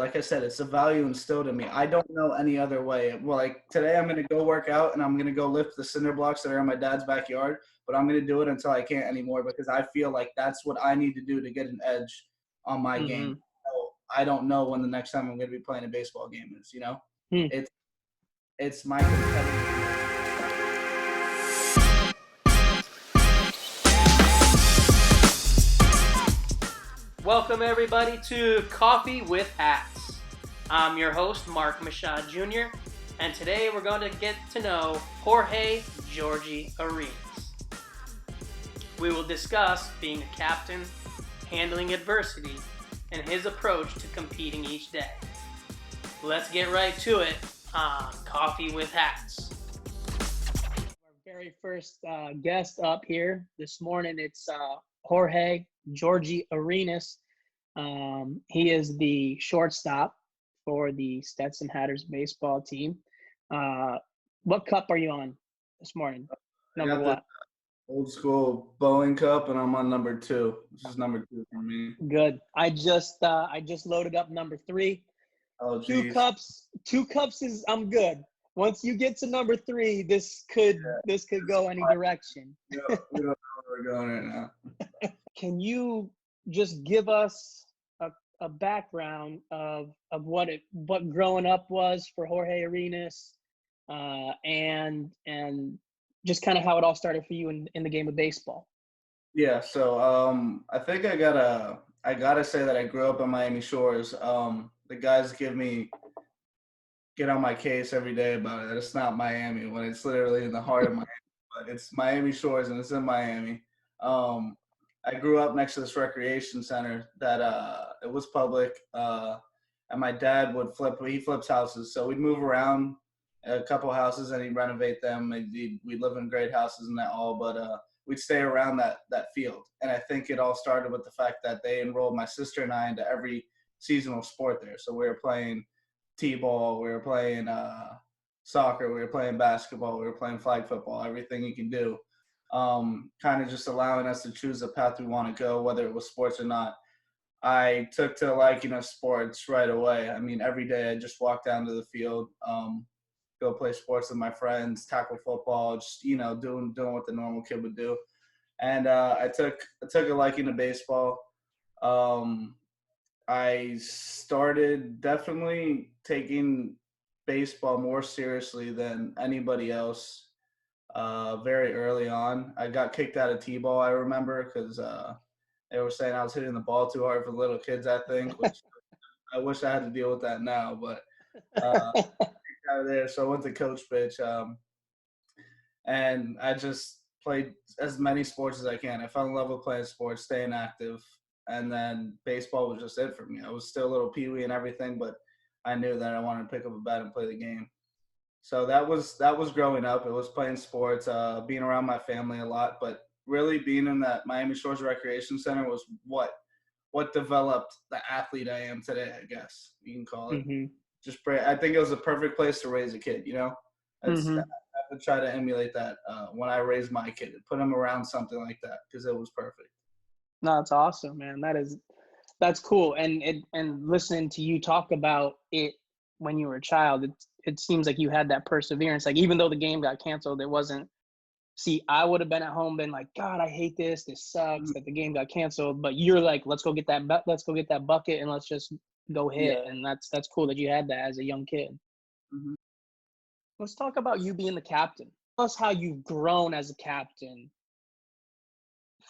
Like I said, it's a value instilled in me. I don't know any other way. Well, like today I'm going to go work out and I'm going to go lift the cinder blocks that are in my dad's backyard, but I'm going to do it until I can't anymore because I feel like that's what I need to do to get an edge on my game. Mm-hmm. So I don't know when the next time I'm going to be playing a baseball game is, Hmm. It's it's my competitive. Welcome everybody to Coffee with Hats. I'm your host, Mark Machad Jr., and today we're going to get to know Jorge Arenas. We will discuss being a captain, handling adversity, and his approach to competing each day. Let's get right to it on Coffee with Hats. Our very first guest up here this morning, it's Jorge Arenas. He is the shortstop for the Stetson Hatters baseball team. What cup are you on this morning? I Number got what? the old school Boeing Cup, and I'm on number 2. This is number 2 for me. Good. I just loaded up number 3. Oh, Two geez. cups is I'm good. Once you get to number 3, this could go any direction. We don't know where we're going right now. Can you just give us a background of what growing up was for Jorge Arenas, and just kind of how it all started for you in the game of baseball? Yeah, so I think I gotta say that I grew up on Miami Shores. The guys get on my case every day about it. It's not Miami when it's literally in the heart of Miami, but it's Miami Shores and it's in Miami. I grew up next to this recreation center that it was public, and my dad he flips houses, so we'd move around a couple houses and he'd renovate them. And we'd live in great houses and that all, but we'd stay around that field. And I think it all started with the fact that they enrolled my sister and I into every seasonal sport there. So we were playing t-ball, we were playing soccer, we were playing basketball, we were playing flag football, everything you can do. Kind of just allowing us to choose the path we want to go, whether it was sports or not. I took to liking sports right away. I mean, every day I just walk down to the field, go play sports with my friends, tackle football, just doing what the normal kid would do. And I took a liking to baseball. I started definitely taking baseball more seriously than anybody else very early on. I got kicked out of t-ball, I remember, because they were saying I was hitting the ball too hard for little kids, I think, which I wish I had to deal with that now. But out of there, so I went to coach pitch, and I just played as many sports as I can. I fell in love with playing sports, staying active, and then baseball was just it for me. I was still a little peewee and everything, but I knew that I wanted to pick up a bat and play the game. So that was growing up. It was playing sports, being around my family a lot, but really being in that Miami Shores Recreation Center was what developed the athlete I am today, I guess you can call it. Mm-hmm. I think it was a perfect place to raise a kid, Mm-hmm. I would try to emulate that when I raised my kid, put him around something like that because it was perfect. No, that's awesome, man. That's cool. And listening to you talk about it when you were a child, it seems like you had that perseverance. Like, even though the game got canceled, it wasn't. See, I would have been at home, been like, God, I hate this. This sucks that the game got canceled. But you're like, let's go get that bucket and let's just go hit. Yeah. And that's cool that you had that as a young kid. Mm-hmm. Let's talk about you being the captain. Tell us how you've grown as a captain.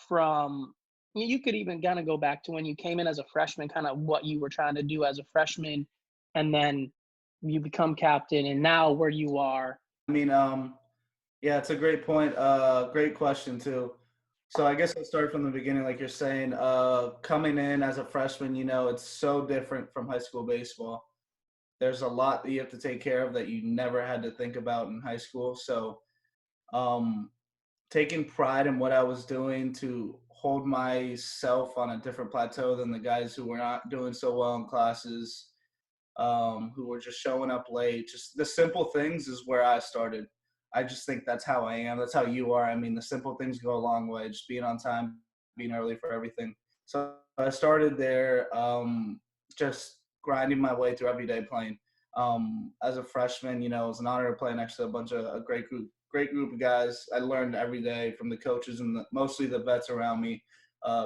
From you could even kind of go back to when you came in as a freshman, kind of what you were trying to do as a freshman, and then you become captain, and now where you are. I mean, yeah, it's a great point. Great question too. So I guess I'll start from the beginning, like you're saying. Coming in as a freshman, it's so different from high school baseball. There's a lot that you have to take care of that you never had to think about in high school. So, taking pride in what I was doing to hold myself on a different plateau than the guys who were not doing so well in classes, who were just showing up late. Just the simple things is where I started. I just think that's how I am. That's how you are. I mean, the simple things go a long way. Just being on time, being early for everything. So I started there, just grinding my way through every day playing. As a freshman, it was an honor to play next to a great group of guys. I learned every day from the coaches and mostly the vets around me.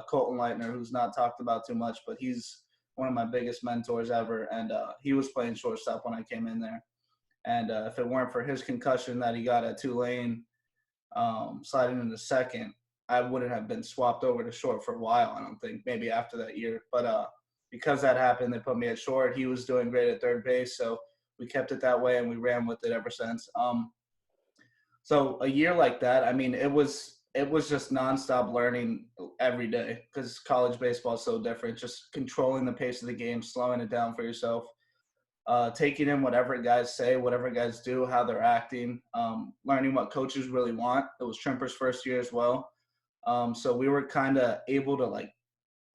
Colton Leitner, who's not talked about too much, but he's one of my biggest mentors ever. And he was playing shortstop when I came in there. And if it weren't for his concussion that he got at Tulane, sliding into second, I wouldn't have been swapped over to short for a while, I don't think, maybe after that year. But because that happened, they put me at short. He was doing great at third base, so we kept it that way, and we ran with it ever since. So a year like that, I mean, it was just nonstop learning every day because college baseball is so different. Just controlling the pace of the game, slowing it down for yourself, taking in whatever guys say, whatever guys do, how they're acting, learning what coaches really want. It was Trimper's first year as well. So we were kind of able to like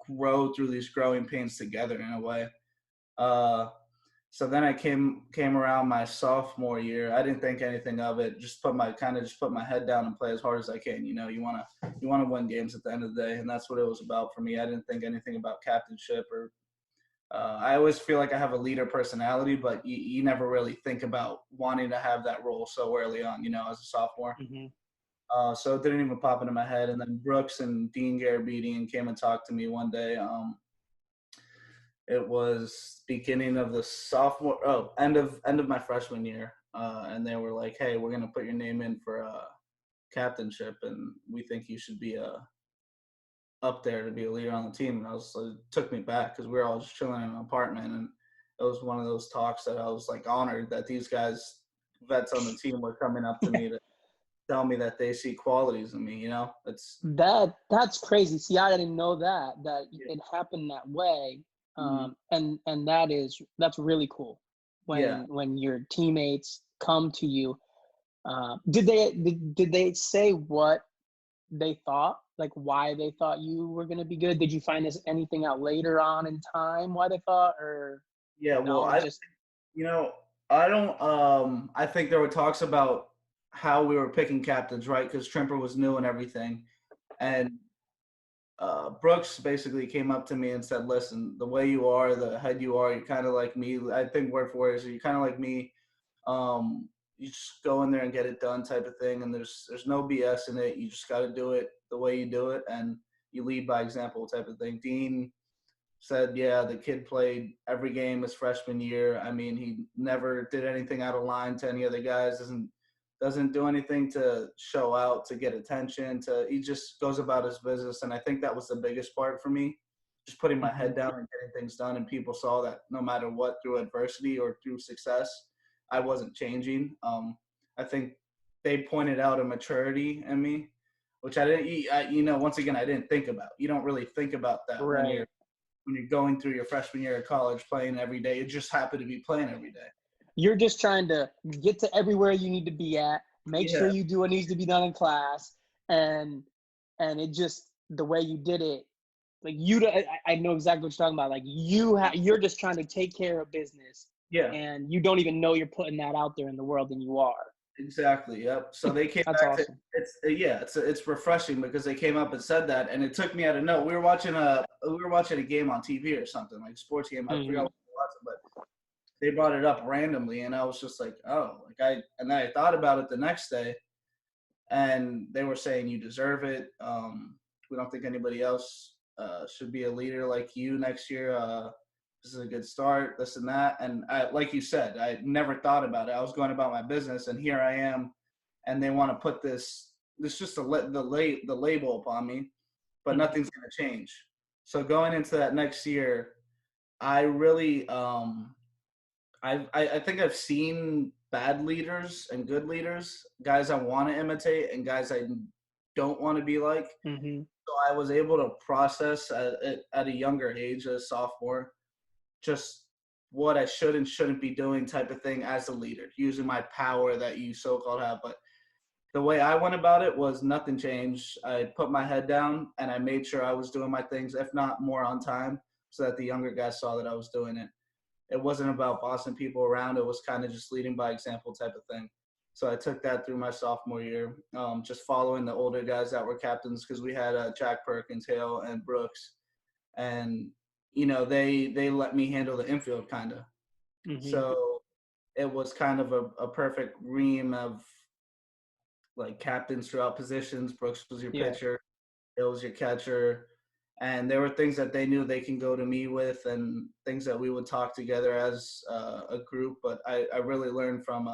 grow through these growing pains together in a way. So then I came around my sophomore year. I didn't think anything of it. Just put my head down and play as hard as I can. You want to win games at the end of the day, and that's what it was about for me. I didn't think anything about captainship or. I always feel like I have a leader personality, but you never really think about wanting to have that role so early on. As a sophomore. Mm-hmm. So it didn't even pop into my head. And then Brooks and Dean Garabedian came and talked to me one day. It was beginning of the end of my freshman year. And they were like, hey, we're going to put your name in for captainship, and we think you should be up there to be a leader on the team. And it took me back because we were all just chilling in an apartment. And it was one of those talks that I was like honored that these guys, vets on the team, were coming up to me to tell me that they see qualities in me. It's that's crazy. See, I didn't know that Yeah. it happened that way. Mhm. And that's really cool when your teammates come to you. Did they say what they thought, like why they thought you were going to be good? Did you find anything out later on in time why they thought, or Yeah, well, no, just you know, I don't. I think there were talks about how we were picking captains, right? Because Trimper was new and everything, and Brooks basically came up to me and said, "Listen, the way you are, the head you are, you're kind of like me. I think word for word is you're kind of like me. You just go in there and get it done, type of thing. And there's no BS in it. You just got to do it the way you do it, and you lead by example, type of thing." Dean said, yeah, the kid played every game his freshman year. I mean, he never did anything out of line to any other guys, doesn't do anything to show out, to get attention, he just goes about his business. And I think that was the biggest part for me, just putting my head down and getting things done. And people saw that no matter what, through adversity or through success, I wasn't changing. I think they pointed out a maturity in me, which I didn't, once again, I didn't think about. You don't really think about that right. when you're going through your freshman year of college playing every day. It just happened to be playing every day. You're just trying to get to everywhere you need to be at, make sure you do what needs to be done in class, and it just, the way you did it, like I know exactly what you're talking about. Like you're just trying to take care of business, Yeah, and you don't even know you're putting that out there in the world, and you are. exactly. Yep. So they came That's back awesome. it's refreshing because they came up and said that, and it took me out of no. We were watching a game on TV or something, like sports game. I forgot what we were watching, but they brought it up randomly, and I was just like, oh, and then I thought about it the next day, and they were saying you deserve it. We don't think anybody else should be a leader like you next year. This is a good start, this and that. And like you said, I never thought about it. I was going about my business, and here I am, and they want to put this just the label upon me, but nothing's going to change. So going into that next year, I really I think I've seen bad leaders and good leaders, guys I want to imitate and guys I don't want to be like. Mm-hmm. So I was able to process at a younger age, as a sophomore, just what I should and shouldn't be doing, type of thing, as a leader, using my power that you so-called have. But the way I went about it was nothing changed. I put my head down and I made sure I was doing my things, if not more on time, so that the younger guys saw that I was doing it. It wasn't about bossing people around. It was kind of just leading by example, type of thing. So I took that through my sophomore year, just following the older guys that were captains, because we had Jack Perkins, Hale, and Brooks. And they let me handle the infield kind of. Mm-hmm. So it was kind of a perfect ream of like captains throughout positions. Brooks was your Yeah. pitcher, Hill was your catcher, and there were things that they knew they can go to me with, and things that we would talk together as a group. But I really learned from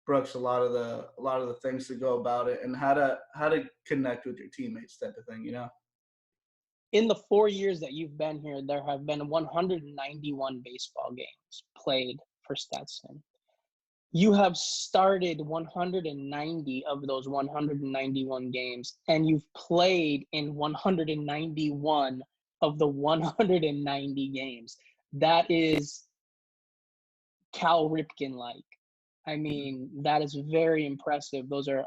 Brooks a lot of the things to go about it and how to connect with your teammates type of thing. In the 4 years that you've been here, there have been 191 baseball games played for Stetson. You have started 190 of those 191 games, and you've played in 191 of the 190 games. That is Cal Ripken like. I mean, that is very impressive. Those are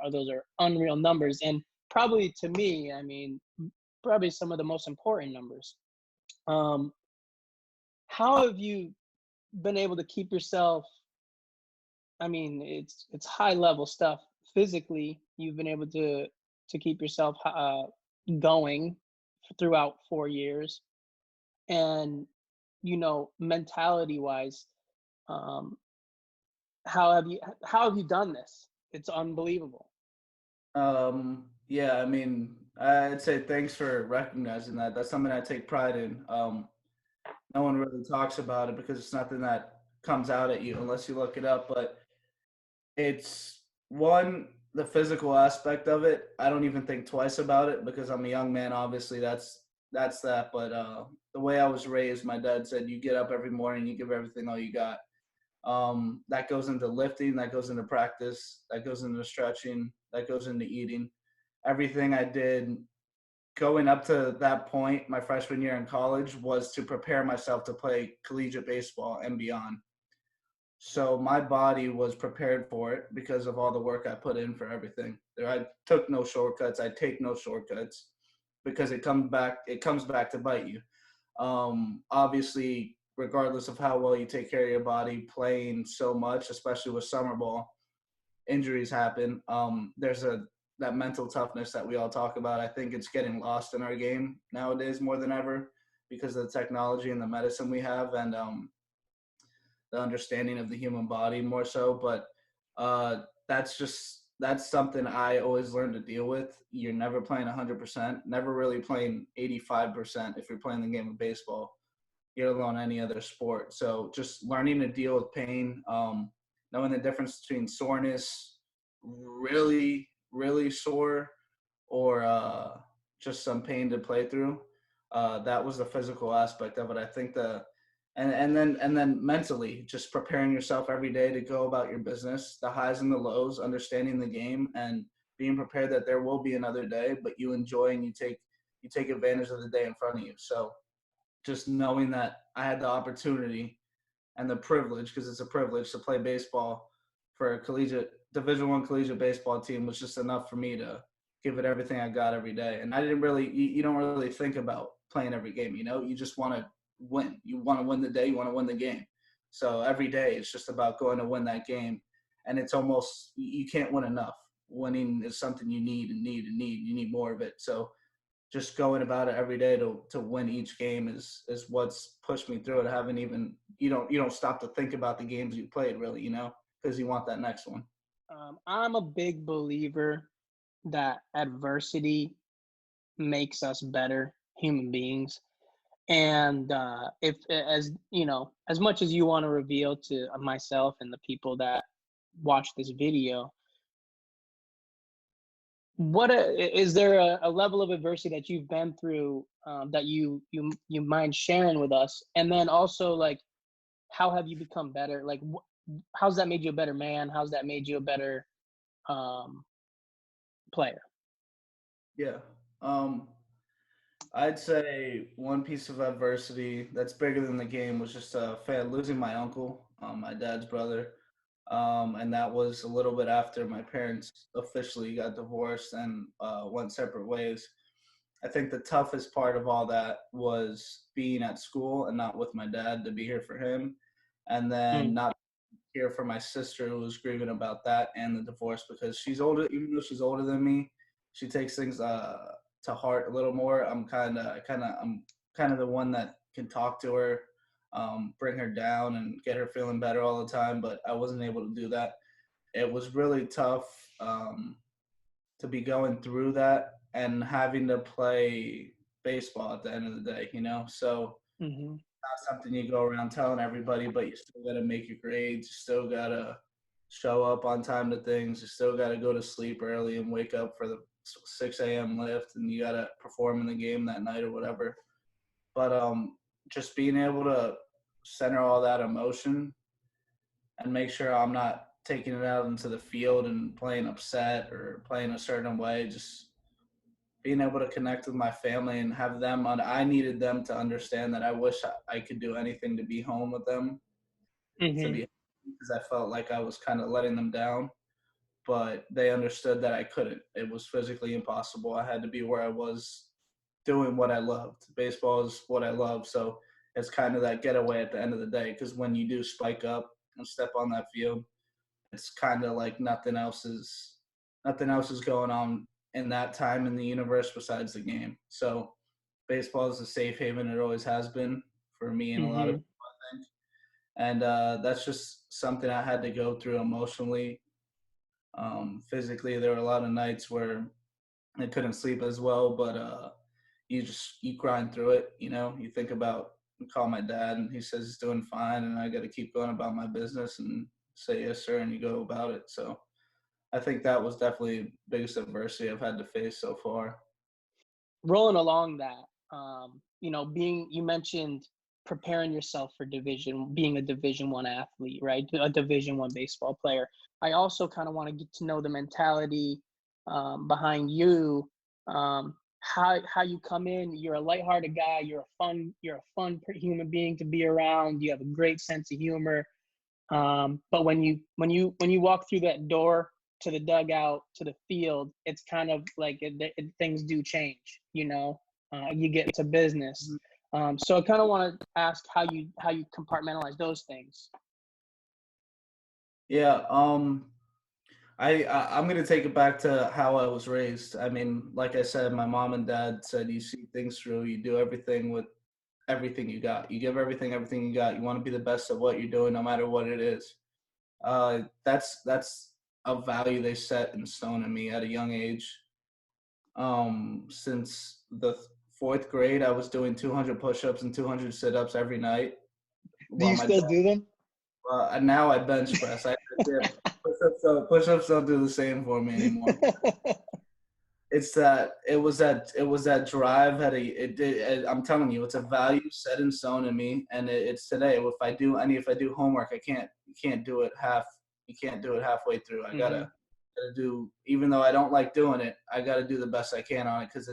unreal numbers, and probably to me, I mean, probably some of the most important numbers. Um, how have you been able to keep yourself? I mean, it's high level stuff. Physically, you've been able to keep yourself going throughout 4 years, and mentality wise, um, how have you done this? It's unbelievable. Yeah, I mean, I'd say thanks for recognizing that. That's something I take pride in. No one really talks about it because it's nothing that comes out at you unless you look it up. But it's one, the physical aspect of it. I don't even think twice about it because I'm a young man. Obviously, that's that. But the way I was raised, my dad said, "You get up every morning, you give everything all you got." That goes into lifting, that goes into practice, that goes into stretching, that goes into eating. Everything I did going up to that point, my freshman year in college, was to prepare myself to play collegiate baseball and beyond. So my body was prepared for it because of all the work I put in for everything. I took no shortcuts. I take no shortcuts because it comes back to bite you. Obviously, regardless of how well you take care of your body, playing so much, especially with summer ball, injuries happen. There's that mental toughness that we all talk about. I think it's getting lost in our game nowadays more than ever because of the technology and the medicine we have, and the understanding of the human body more so. But that's something I always learn to deal with. You're never playing 100%, never really playing 85% if you're playing the game of baseball, let alone any other sport. So just learning to deal with pain, knowing the difference between soreness, really, really sore, or just some pain to play through. That was the physical aspect of it. I think and then mentally, just preparing yourself every day to go about your business, the highs and the lows, understanding the game, and being prepared that there will be another day, but you enjoy and you take advantage of the day in front of you. So just knowing that I had the opportunity and the privilege, because it's a privilege, to play baseball for a Division I collegiate baseball team was just enough for me to give it everything I got every day. And I didn't really, you don't really think about playing every game. You just want to win. You want to win the day. You want to win the game. So every day it's just about going to win that game. And it's almost, you can't win enough. Winning is something you need and need and need. You need more of it. So just going about it every day to win each game is what's pushed me through it. I haven't even, you don't stop to think about the games you played really, because you want that next one. I'm a big believer that adversity makes us better human beings. And if, as as much as you want to reveal to myself and the people that watch this video, is there a level of adversity that you've been through, that you mind sharing with us? And then also, like, how have you become better? Like, how's that made you a better man? How's that made you a better um, player? Yeah. I'd say one piece of adversity that's bigger than the game was just losing my uncle, my dad's brother. And that was a little bit after my parents officially got divorced and went separate ways. I think the toughest part of all that was being at school and not with my dad to be here for him, and then Mm, not here for my sister who was grieving about that and the divorce because she's older. Even though she's older than me, she takes things to heart a little more. I'm kind of the one that can talk to her, bring her down, and get her feeling better all the time. But I wasn't able to do that. It was really tough to be going through that and having to play baseball at the end of the day, So Mm-hmm. not something you go around telling everybody, but you still got to make your grades. You still got to show up on time to things. You still got to go to sleep early and wake up for the 6 a.m. lift, and you got to perform in the game that night or whatever. But just being able to center all that emotion and make sure I'm not taking it out into the field and playing upset or playing a certain way, just being able to connect with my family and have them on. I needed them to understand that I wish I could do anything to be home with them, to Mm-hmm. be, because I felt like I was kind of letting them down, but they understood that I couldn't. It was physically impossible. I had to be where I was doing what I loved. Baseball is what I love, so it's kind of that getaway at the end of the day, because when you do spike up and step on that field, it's kind of like nothing else is going on in that time in the universe besides the game. So baseball is a safe haven. It always has been for me and a lot of Mm-hmm. people, I think. And that's just something I had to go through emotionally. Physically, there were a lot of nights where I couldn't sleep as well, but you grind through it. You think about, call my dad, and he says he's doing fine, and I got to keep going about my business and say yes, sir, and you go about it. So I think that was definitely the biggest adversity I've had to face so far. Rolling along that, you mentioned preparing yourself for being a Division 1 athlete, right? A Division 1 baseball player. I also kind of want to get to know the mentality behind you. How you come in. You're a lighthearted guy. You're a fun human being to be around. You have a great sense of humor. But when you walk through that door to the dugout to the field, it's kind of like things do change. You get to business. Mhm. So I kind of want to ask how you compartmentalize those things. Yeah, I'm gonna take it back to how I was raised. I mean, like I said, my mom and dad said you see things through, you do everything with everything you got. You give everything you got. You want to be the best at what you're doing, no matter what it is. That's a value they set in stone in me at a young age. Since the fourth grade, I was doing 200 push-ups and 200 sit-ups every night. Do While you my still dad, do them? and now I bench press. Yeah, push-ups don't do the same for me anymore. It was that drive had I'm telling you, it's a value set in stone in me, and it's today. If I do homework, you can't do it halfway through. I Hmm. gotta do, even though I don't like doing it, I gotta do the best I can on it, because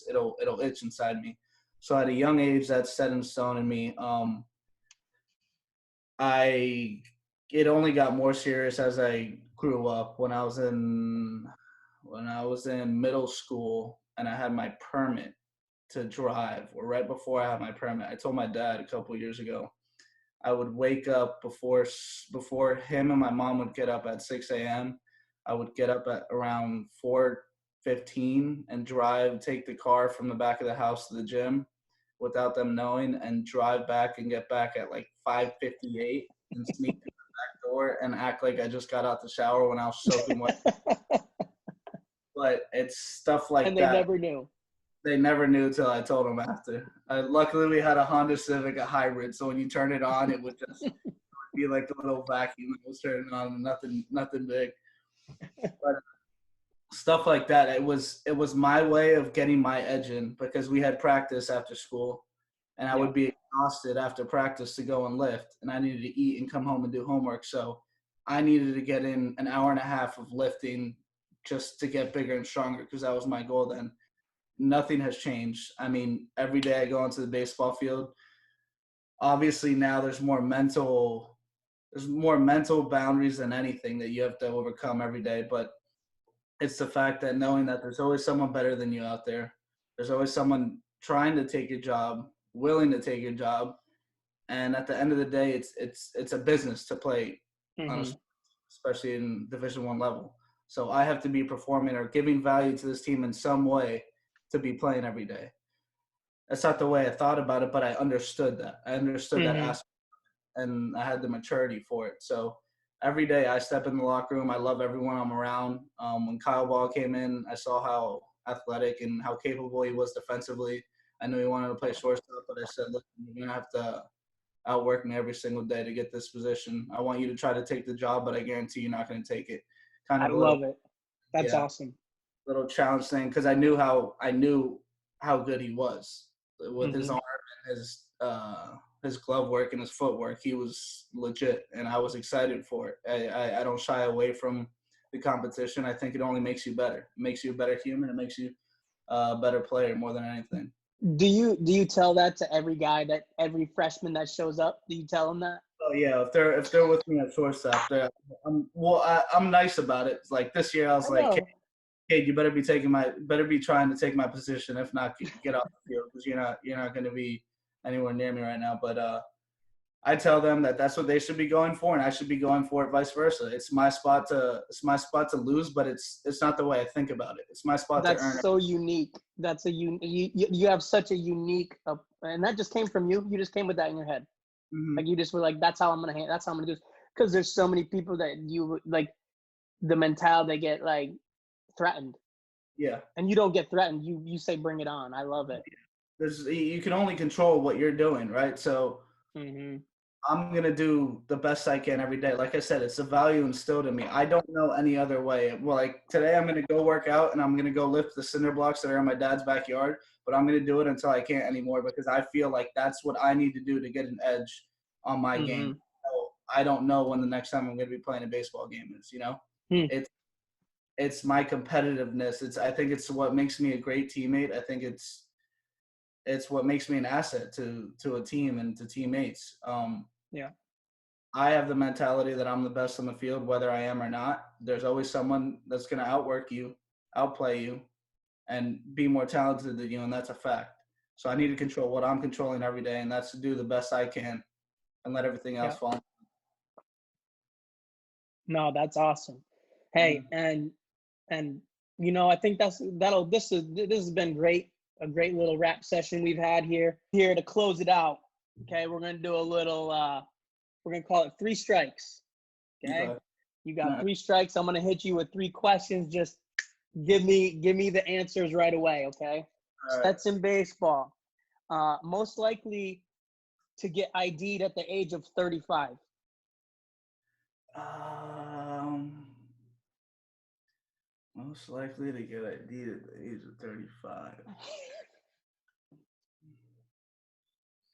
it'll itch inside me. So at a young age, that's set in stone in me. I It only got more serious as I grew up. When I was in middle school and I had my permit to drive, or right before I had my permit, I told my dad a couple years ago, I would wake up before him and my mom would get up at 6 a.m. I would get up at around 4:15 and take the car from the back of the house to the gym without them knowing, and drive back and get back at like 5:58 and sneak through the back door and act like I just got out the shower when I was soaking wet. But it's stuff like And they that. never knew. They never knew till I told them after. Luckily, we had a Honda Civic, a hybrid, so when you turn it on, it would just be like a little vacuum that was turning on, nothing big. But stuff like that, it was my way of getting my edge in, because we had practice after school, and I Yeah. would be exhausted after practice to go and lift, and I needed to eat and come home and do homework. So I needed to get in an hour and a half of lifting just to get bigger and stronger, because that was my goal then. Nothing has changed. I mean, every day I go onto the baseball field. Obviously now there's more mental boundaries than anything that you have to overcome every day, but it's the fact that knowing that there's always someone better than you out there. There's always someone trying to take your job, willing to take your job, and at the end of the day, it's a business to play on a, Hmm. especially in Division 1 level. So I have to be performing or giving value to this team in some way to be playing every day. that's not the way I thought about it, but I understood that. I understood that Mm-hmm. aspect, and I had the maturity for it. So every day I step in the locker room, I love everyone I'm around. When Kyle Ball came in, I saw how athletic and how capable he was defensively. I knew he wanted to play shortstop, but I said, look, you're going to have to outwork me every single day to get this position. I want you to try to take the job, but I guarantee you're not going to take it. Kind I of a little, love it. That's yeah, awesome. little challenge thing, because I knew how good he was with his Mm-hmm. arm and his glove work and his footwork. He was legit, and I was excited for it. I don't shy away from the competition. I think it only makes you better. It makes you a better human. It makes you a better player more than anything. Do you tell that to every freshman that shows up? Do you tell them that? Oh yeah, if they're with me at shortstop, I'm nice about it. Like this year, I was I like, know. "Kid, you better be trying to take my position. If not, get off the field because you're not going to be anywhere near me right now." But I tell them that that's what they should be going for, and I should be going for it, vice versa. It's my spot to lose, but it's not the way I think about it. It's my spot to earn That's it. so unique. That's you have such a unique, and that just came from you. You just came with that in your head. Mm-hmm. Like you just were like, that's how I'm gonna do this. Because there's so many people that you like, the mentality they get like threatened, Yeah, and you don't get threatened. You say, bring it on. I love it. you can only control what you're doing, right? So Mm-hmm. I'm gonna do the best I can every day. Like I said, it's a value instilled in me. I don't know any other way. Well, like today, I'm gonna go work out and I'm gonna go lift the cinder blocks that are in my dad's backyard. But I'm gonna do it until I can't anymore because I feel like that's what I need to do to get an edge on my Mm-hmm. game. So I don't know when the next time I'm gonna be playing a baseball game is. Hmm. It's my competitiveness. I think it's what makes me a great teammate. I think it's what makes me an asset to a team and to teammates. Yeah. I have the mentality that I'm the best on the field, whether I am or not. There's always someone that's going to outwork you, outplay you, and be more talented than you, and that's a fact. So I need to control what I'm controlling every day, and that's to do the best I can and let everything Yeah. else fall. No, that's awesome. Hey, Mhm. and I think this has been great. A great little rap session we've had here to close it out. Okay, we're gonna do a little. We're gonna call it 3 strikes. Okay, Okay. you All got right. 3 strikes. I'm gonna hit you with 3 questions. Just give me the answers right away. Okay. All right. Stetson baseball. Most likely to get ID'd at the age of 35. Um, Most likely to get ID at the age of 35.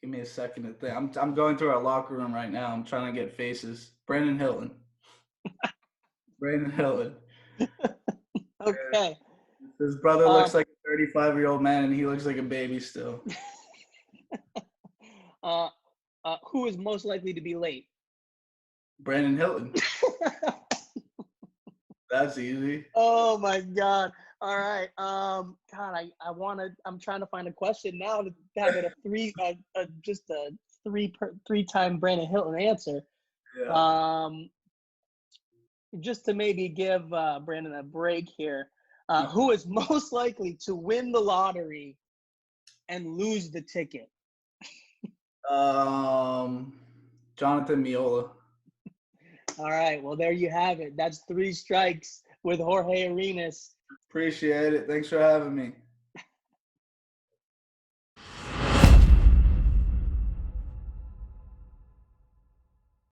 Give me a second to think. I'm going through our locker room right now. I'm trying to get faces. Brandon Hilton. Brandon Hilton. Okay. His brother Um, looks like a 35-year-old man, and he looks like a baby still. uh, who is most likely to be late? Brandon Hilton. That's easy. Oh my God. All right. God, I'm trying to find a question now to have it just a three-time Brandon Hilton answer. Yeah. Um, just to maybe give Brandon a break here. Who is most likely to win the lottery and lose the ticket? Jonathan Miola. All right. Well, there you have it. That's 3 strikes with Jorge Arenas. Appreciate it. Thanks for having me.